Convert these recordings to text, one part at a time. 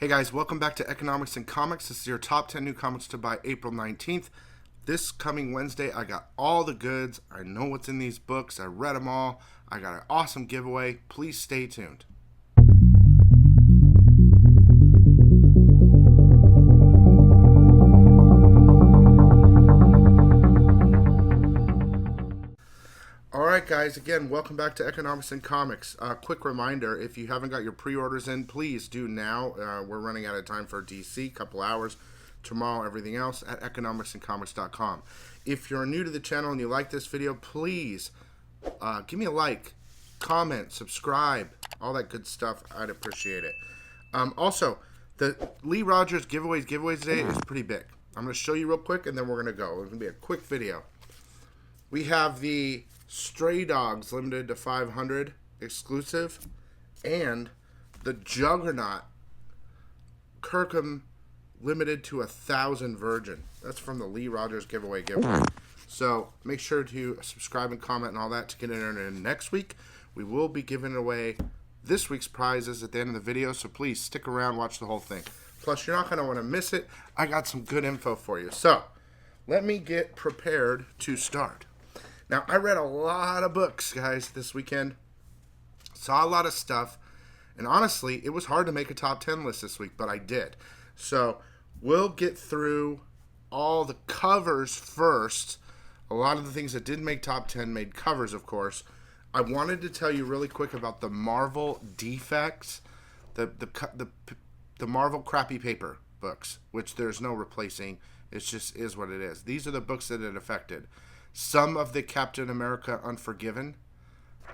Hey guys, welcome back to Economics and Comics. This is your top 10 new comics to buy April 19th. This coming Wednesday, I got all the goods. I know what's in these books. I read them all. I got an awesome giveaway. Please stay tuned. Alright guys, again, welcome back to Economics and Comics. Quick reminder, if you haven't got your pre-orders in, please do now. We're running out of time for DC, couple hours. Tomorrow, everything else at economicsandcomics.com. If you're new to the channel and you like this video, please give me a like, comment, subscribe, all that good stuff. I'd appreciate it. Also, the Lee Rogers giveaway today is pretty big. I'm going to show you real quick and then we're going to go. It's going to be a quick video. We have the Stray Dogs limited to 500 exclusive and the Juggernaut Kirkham limited to 1,000 virgin. That's from the Lee Rogers giveaway. So make sure to subscribe and comment and all that to get entered in next week. We will be giving away this week's prizes at the end of the video, so please stick around, watch the whole thing. Plus, you're not going to want to miss it. I got some good info for you. So let me get prepared to start. Now, I read a lot of books, guys, this weekend. Saw a lot of stuff. And honestly, it was hard to make a top 10 list this week, but I did. So we'll get through all the covers first. A lot of the things that didn't make top 10 made covers, of course. I wanted to tell you really quick about the Marvel Defects, the Marvel crappy paper books, which there's no replacing. It just is what it is. These are the books that it affected. Some of the Captain America Unforgiven,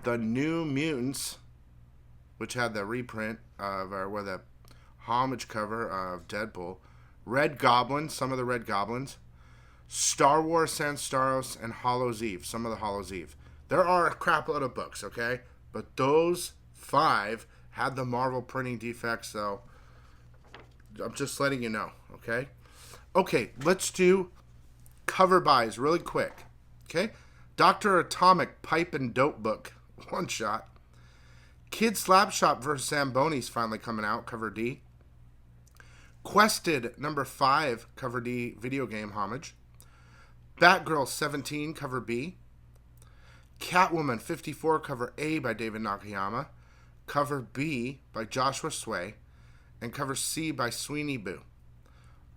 the New Mutants, which had the reprint of, or the homage cover of Deadpool, Red Goblin, some of the Red Goblins, Star Wars Sans Starros, and Hallows' Eve, some of the Hallows' Eve. There are a crap load of books, okay? But those 5 had the Marvel printing defects, so I'm just letting you know, okay? Okay, let's do cover buys really quick. Okay, Dr. Atomic Pipe and Dope book, one shot. Kid Slapshot vs. Zamboni's finally coming out, cover D. Quested number 5, cover D, video game homage. Batgirl 17, cover B. Catwoman 54, cover A by David Nakayama. Cover B by Joshua Sway. And cover C by Sweeney Boo.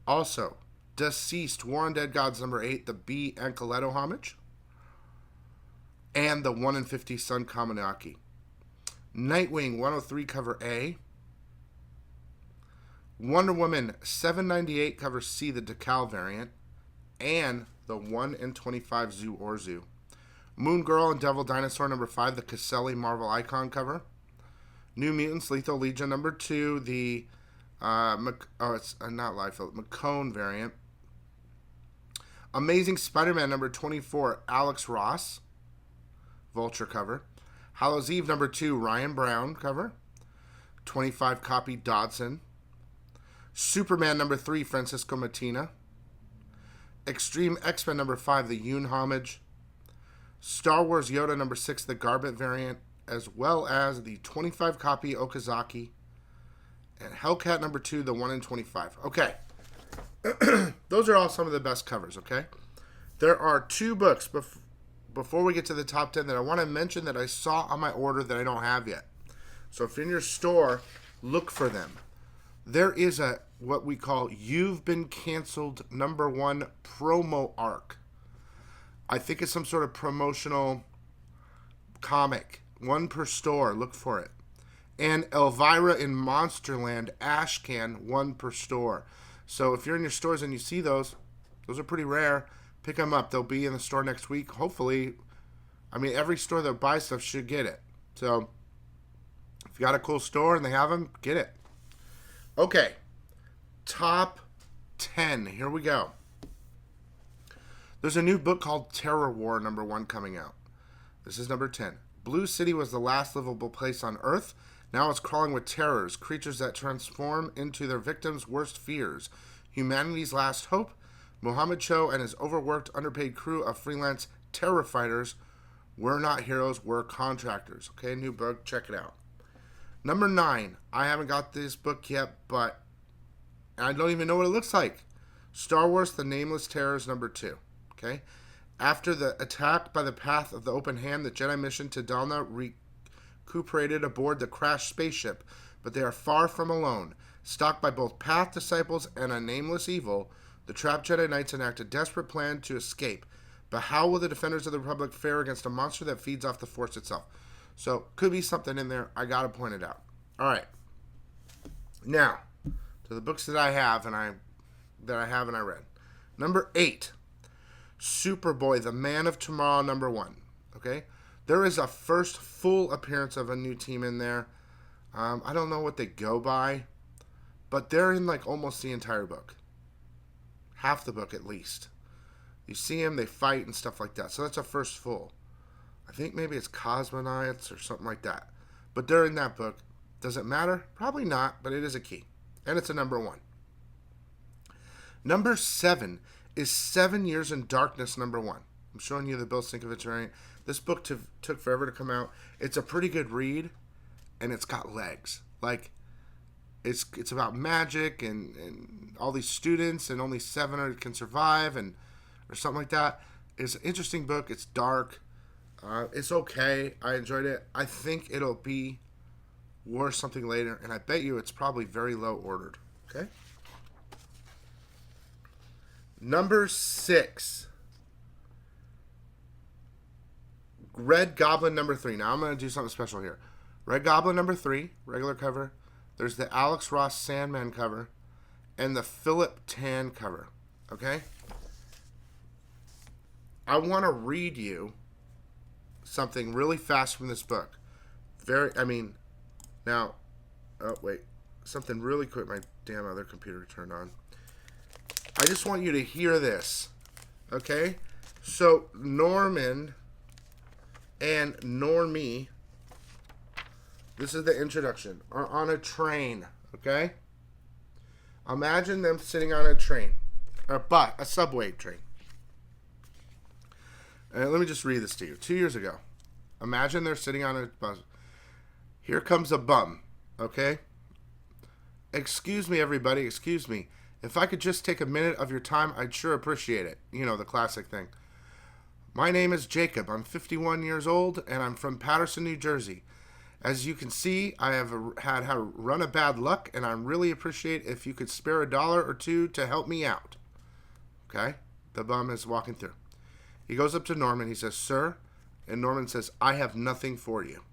Also, Deceased War on Dead Gods number 8, the B Ancoletto homage. And the 1 in 50 Sun Kaminaki. Nightwing 103 cover A. Wonder Woman 798 cover C, the Decal variant. And the 1 in 25 Zoo Orzu. Moon Girl and Devil Dinosaur number 5, the Caselli Marvel Icon cover. New Mutants Lethal Legion number 2, the McCone variant. Amazing Spider-Man number 24, Alex Ross, Vulture cover. Hallows' Eve number 2, Ryan Brown cover. 25 copy Dodson. Superman number 3, Francisco Matina. Extreme X-Men number 5, the Yoon homage. Star Wars Yoda number 6, the Garbett variant, as well as the 25 copy Okazaki. And Hellcat number 2, the 1 in 25. Okay. Those are all some of the best covers, okay? There are 2 books before we get to the top 10 that I want to mention that I saw on my order that I don't have yet. So if you're in your store, look for them. There is a what we call You've Been Canceled number 1 promo arc. I think it's some sort of promotional comic. 1 per store. Look for it. And Elvira in Monsterland Ashcan, 1 per store. So if you're in your stores and you see those are pretty rare. Pick them up. They'll be in the store next week. Hopefully, I mean, every store that buys stuff should get it. So if you got a cool store and they have them, get it. Okay. Top 10. Here we go. There's a new book called Terror War number 1 coming out. This is number 10. Blue City was the last livable place on Earth. Now it's crawling with terrors, creatures that transform into their victims' worst fears. Humanity's last hope. Mohammed Cho and his overworked, underpaid crew of freelance terror fighters were not heroes, were contractors. Okay, new book. Check it out. Number 9. I haven't got this book yet, but I don't even know what it looks like. Star Wars The Nameless Terrors #2. Okay? After the attack by the Path of the Open Hand, the Jedi mission to Dalna recuperated aboard the crashed spaceship, but they are far from alone. Stalked by both Path disciples and a nameless evil, the trapped Jedi Knights enact a desperate plan to escape. But how will the defenders of the Republic fare against a monster that feeds off the Force itself? So, could be something in there. I gotta point it out. All right. Now, to the books that I have and I read. #8, Superboy, The Man of Tomorrow, #1. Okay, there is a first full appearance of a new team in there. I don't know what they go by, but they're in like almost the entire book, half the book at least. You see them, they fight and stuff like that. So that's a first full. I think maybe it's Cosmonauts or something like that. But they're in that book. Does it matter? Probably not, but it is a key. And it's a #1. #7 is 7 Years in Darkness, #1. I'm showing you the Bill Sienkiewicz variant. This book took forever to come out. It's a pretty good read, and it's got legs. Like, it's about magic and all these students, and only 7 can survive, or something like that. It's an interesting book. It's dark. It's okay. I enjoyed it. I think it'll be worth something later, and I bet you it's probably very low ordered. Okay? #6. Red Goblin #3. Now I'm going to do something special here. Red Goblin #3, regular cover. There's the Alex Ross Sandman cover and the Philip Tan cover. Okay? I want to read you something really fast from this book. Something really quick. My damn other computer turned on. I just want you to hear this. Okay? So, Norman and Normie, this is the introduction, are on a train. Okay? Imagine them sitting on a train. A subway train. Let me just read this to you. 2 years ago. Imagine they're sitting on a bus. Here comes a bum. Okay? Excuse me, everybody. Excuse me. If I could just take a minute of your time, I'd sure appreciate it. You know, the classic thing. My name is Jacob. I'm 51 years old, and I'm from Patterson, New Jersey. As you can see, I have had a run of bad luck, and I really appreciate if you could spare $1 or $2 to help me out. Okay? The bum is walking through. He goes up to Norman. He says, "Sir," and Norman says, "I have nothing for you."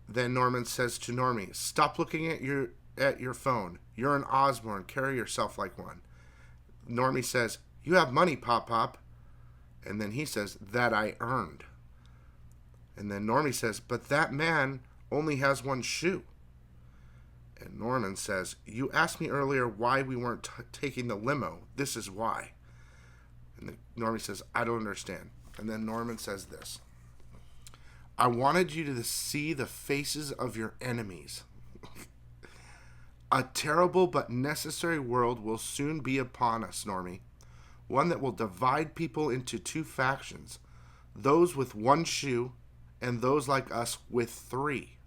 Then Norman says to Normie, "Stop looking at your phone. You're an Osborne. Carry yourself like one." Normie says, "You have money, Pop." And then he says, "That I earned." And then Normie says, "But that man only has one shoe." And Norman says, "You asked me earlier why we weren't taking the limo. This is why." And Normie says, "I don't understand." And then Norman says this: "I wanted you to see the faces of your enemies. A terrible but necessary world will soon be upon us, Normie. One that will divide people into 2 factions. Those with 1 shoe and those like us with 3.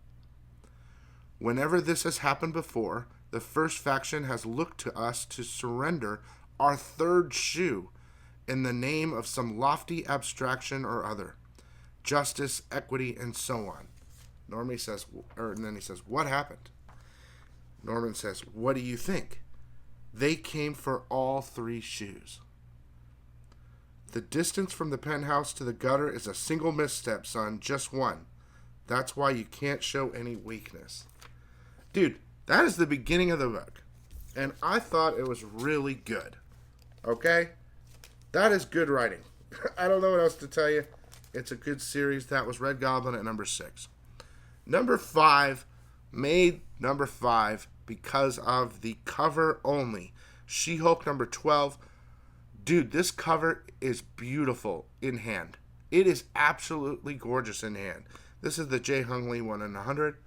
Whenever this has happened before, the first faction has looked to us to surrender our 3rd shoe in the name of some lofty abstraction or other. Justice, equity, and so on." Normie says, and then he says, "What happened?" Norman says, "What do you think? They came for all 3 shoes. The distance from the penthouse to the gutter is a single misstep, son, just one. That's why you can't show any weakness." Dude, that is the beginning of the book. And I thought it was really good. Okay? That is good writing. I don't know what else to tell you. It's a good series. That was Red Goblin at #6. #5 made #5 because of the cover only. SheHulk #12. Dude, this cover is beautiful in hand. It is absolutely gorgeous in hand. This is the J. Hung Lee 1 in 100.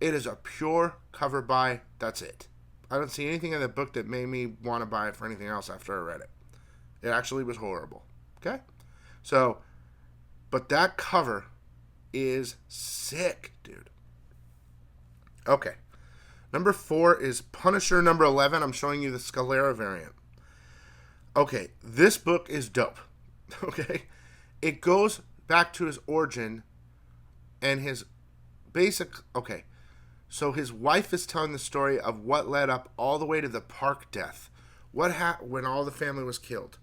It is a pure cover buy. That's it. I don't see anything in the book that made me want to buy it for anything else after I read it. It actually was horrible. Okay? So, but that cover is sick, dude. Okay. Number 4 is Punisher number 11. I'm showing you the Scalera variant. Okay, this book is dope. Okay? It goes back to his origin and his basic... Okay, so his wife is telling the story of what led up all the way to the Park death. What happened when all the family was killed.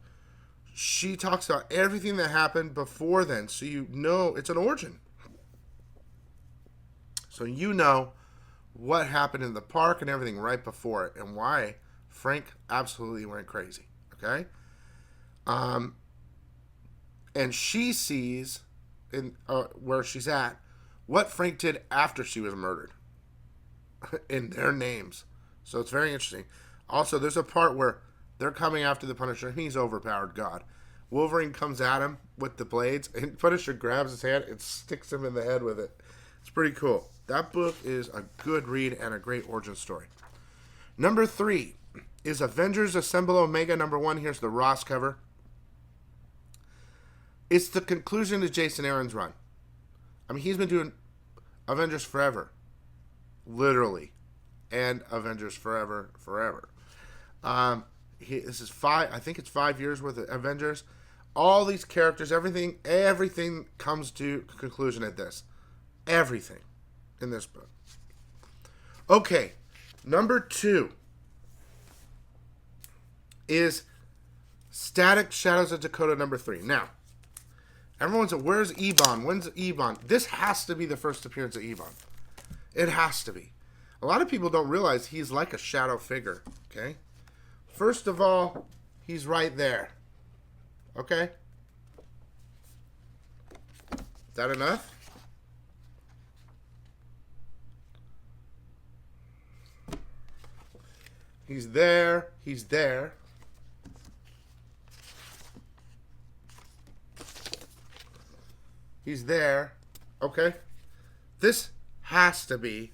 She talks about everything that happened before then, so you know it's an origin. So you know what happened in the park and everything right before it, and why Frank absolutely went crazy. Okay, and she sees in where she's at what Frank did after she was murdered in their names. So it's very interesting. Also, there's a part where they're coming after the Punisher, and he's overpowered God. Wolverine comes at him with the blades, and Punisher grabs his hand and sticks him in the head with it. It's pretty cool. That book is a good read and a great origin story. Number 3 is Avengers Assemble Omega number 1. Here's the Ross cover. It's the conclusion to Jason Aaron's run. I mean, he's been doing Avengers forever. Literally. And Avengers forever. This is 5, I think it's 5 years worth of Avengers. All these characters, everything comes to conclusion at this. Everything in this book. Okay, number 2 is Static Shadows of Dakota number 3. Now, everyone's like, where's Ebon? When's Ebon? This has to be the first appearance of Ebon. It has to be. A lot of people don't realize he's like a shadow figure, okay? First of all, he's right there. Okay? Is that enough? He's there. He's there. He's there. Okay? This has to be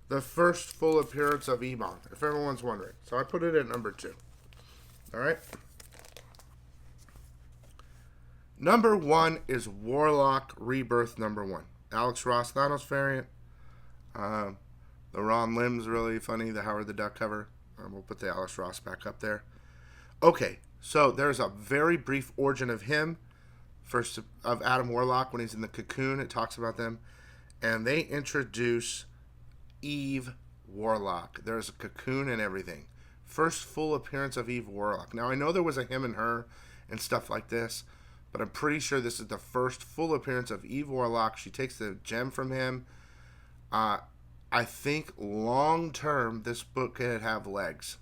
the first full appearance of Ebon, if everyone's wondering. So I put it at number 2. Alright? Number 1 is Warlock Rebirth number 1. Alex Ross Thanos variant. The Ron Lim's really funny. The Howard the Duck cover. We'll put the Alex Ross back up there. Okay, so there's a very brief origin of him. First, of Adam Warlock when he's in the cocoon. It talks about them. And they introduce Eve Warlock. There's a cocoon and everything. First full appearance of Eve Warlock. Now, I know there was a him and her and stuff like this, but I'm pretty sure this is the first full appearance of Eve Warlock. She takes the gem from him. I think long term this book could have legs.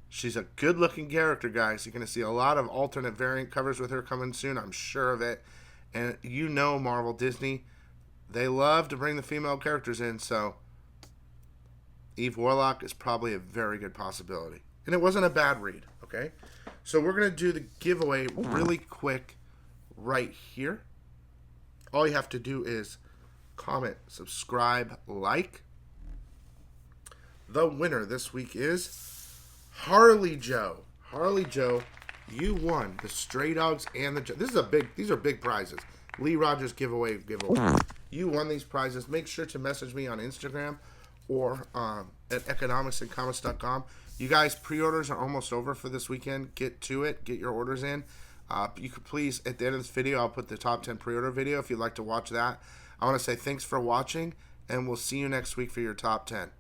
She's a good looking character, guys. You're going to see a lot of alternate variant covers with her coming soon. I'm sure of it. And you know Marvel, Disney, they love to bring the female characters in, so Eve Warlock is probably a very good possibility. And it wasn't a bad read, okay? So we're going to do the giveaway really quick right here. All you have to do is comment, subscribe, like. The winner this week is Harley Joe. Harley Joe, you won the Stray Dogs and the... These are big prizes. Lee Rogers giveaway. You won these prizes. Make sure to message me on Instagram or at economicsandcomics.com. You guys, pre-orders are almost over for this weekend. Get to it. Get your orders in. You could please, at the end of this video, I'll put the top 10 pre-order video if you'd like to watch that. I want to say thanks for watching, and we'll see you next week for your top 10.